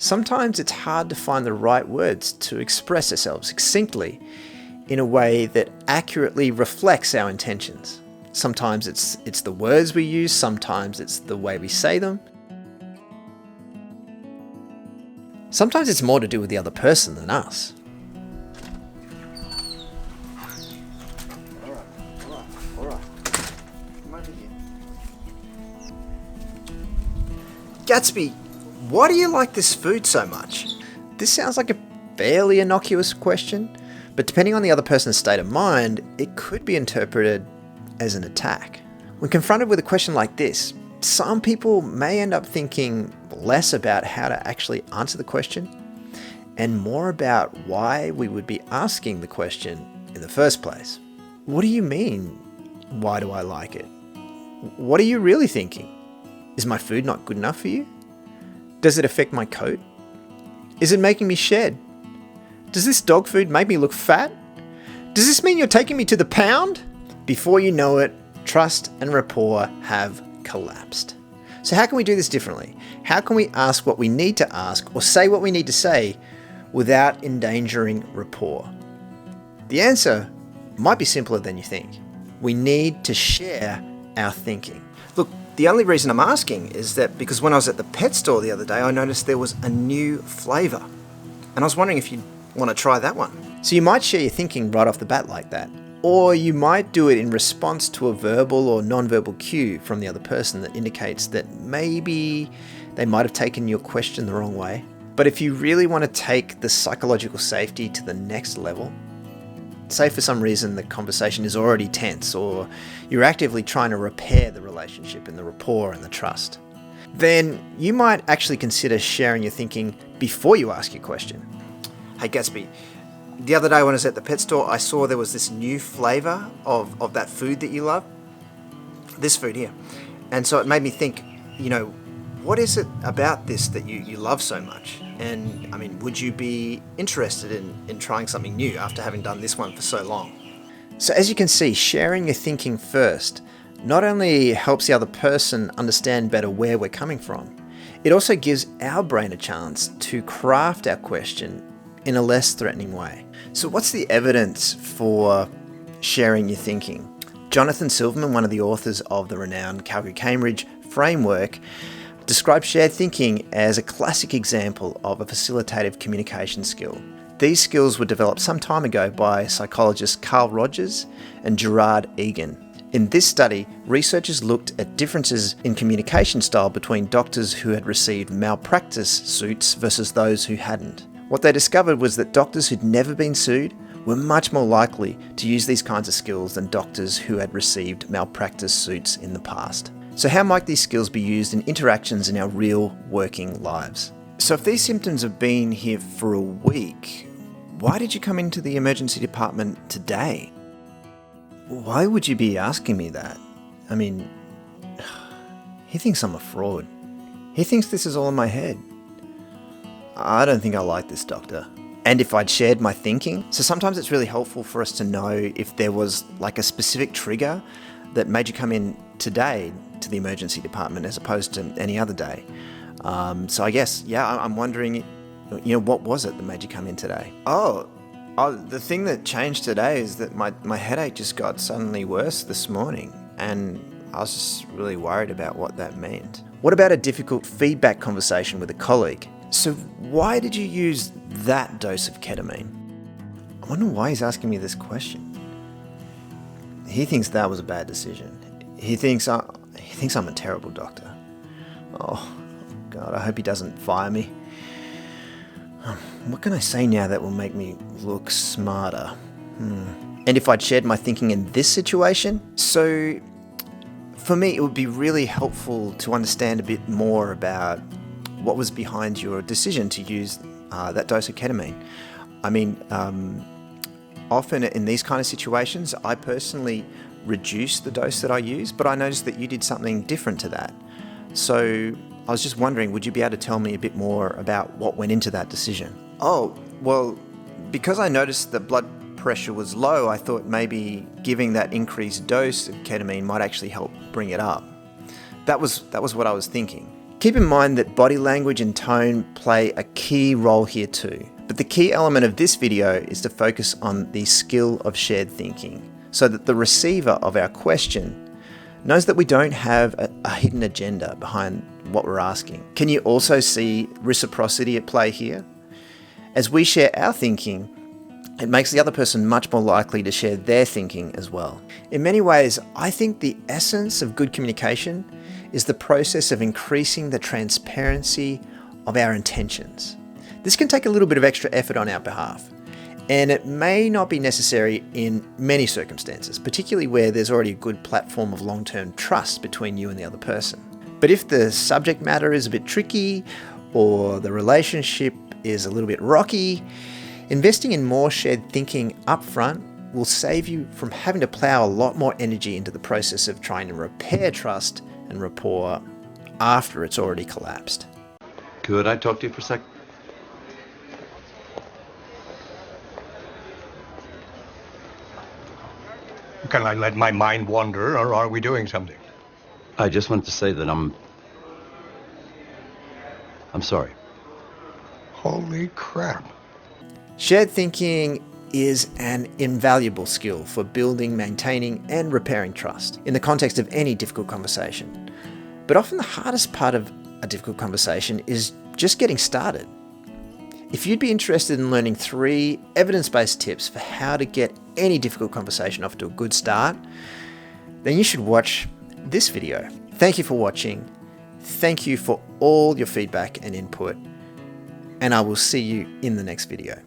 Sometimes it's hard to find the right words to express ourselves succinctly in a way that accurately reflects our intentions. Sometimes it's the words we use, sometimes it's the way we say them. Sometimes it's more to do with the other person than us. All right. Come over here. Gatsby, why do you like this food so much? This sounds like a fairly innocuous question, but depending on the other person's state of mind, it could be interpreted as an attack. When confronted with a question like this, some people may end up thinking less about how to actually answer the question and more about why we would be asking the question in the first place. What do you mean, why do I like it? What are you really thinking? Is my food not good enough for you? Does it affect my coat? Is it making me shed? Does this dog food make me look fat? Does this mean you're taking me to the pound? Before you know it, trust and rapport have collapsed. So how can we do this differently? How can we ask what we need to ask or say what we need to say without endangering rapport? The answer might be simpler than you think. We need to share our thinking. Look, the only reason I'm asking is that because when I was at the pet store the other day, I noticed there was a new flavour. And I was wondering if you'd want to try that one. So you might share your thinking right off the bat like that. Or you might do it in response to a verbal or non-verbal cue from the other person that indicates that maybe they might have taken your question the wrong way. But if you really want to take the psychological safety to the next level, say for some reason the conversation is already tense or you're actively trying to repair the relationship and the rapport and the trust, then you might actually consider sharing your thinking before you ask your question. Hey Gatsby, the other day when I was at the pet store, I saw there was this new flavour of that food that you love. This food here. And so it made me think, what is it about this that you love so much? And I mean, would you be interested in trying something new after having done this one for so long? So as you can see, sharing your thinking first not only helps the other person understand better where we're coming from, it also gives our brain a chance to craft our question in a less threatening way. So what's the evidence for sharing your thinking? Jonathan Silverman, one of the authors of the renowned Calgary-Cambridge framework, describes shared thinking as a classic example of a facilitative communication skill. These skills were developed some time ago by psychologists Carl Rogers and Gerard Egan. In this study, researchers looked at differences in communication style between doctors who had received malpractice suits versus those who hadn't. What they discovered was that doctors who'd never been sued were much more likely to use these kinds of skills than doctors who had received malpractice suits in the past. So how might these skills be used in interactions in our real working lives? So if these symptoms have been here for a week, why did you come into the emergency department today? Why would you be asking me that? I mean, he thinks I'm a fraud. He thinks this is all in my head. I don't think I like this doctor. And if I'd shared my thinking, so sometimes it's really helpful for us to know if there was like a specific trigger that made you come in today to the emergency department as opposed to any other day. So I guess, I'm wondering, what was it that made you come in today? Oh, the thing that changed today is that my headache just got suddenly worse this morning, and I was just really worried about what that meant. What about a difficult feedback conversation with a colleague? So why did you use that dose of ketamine? I wonder why he's asking me this question. He thinks that was a bad decision. He thinks I'm a terrible doctor. Oh, God, I hope he doesn't fire me. What can I say now that will make me look smarter? And if I'd shared my thinking in this situation? So for me, it would be really helpful to understand a bit more about what was behind your decision to use that dose of ketamine. I mean, often in these kind of situations, I personally reduce the dose that I use, but I noticed that you did something different to that. So I was just wondering, would you be able to tell me a bit more about what went into that decision? Oh, well, because I noticed the blood pressure was low, I thought maybe giving that increased dose of ketamine might actually help bring it up. That was what I was thinking. Keep in mind that body language and tone play a key role here too. But the key element of this video is to focus on the skill of shared thinking, so that the receiver of our question knows that we don't have a hidden agenda behind what we're asking. Can you also see reciprocity at play here? As we share our thinking, it makes the other person much more likely to share their thinking as well. In many ways, I think the essence of good communication is the process of increasing the transparency of our intentions. This can take a little bit of extra effort on our behalf, and it may not be necessary in many circumstances, particularly where there's already a good platform of long-term trust between you and the other person. But if the subject matter is a bit tricky, or the relationship is a little bit rocky, investing in more shared thinking upfront will save you from having to plow a lot more energy into the process of trying to repair trust and rapport after it's already collapsed. Could I talk to you for a sec? Can I let my mind wander, or are we doing something? I just wanted to say that I'm sorry. Holy crap. Shared thinking is an invaluable skill for building, maintaining, and repairing trust in the context of any difficult conversation. But often the hardest part of a difficult conversation is just getting started. If you'd be interested in learning 3 evidence-based tips for how to get any difficult conversation off to a good start, then you should watch this video. Thank you for watching. Thank you for all your feedback and input, and I will see you in the next video.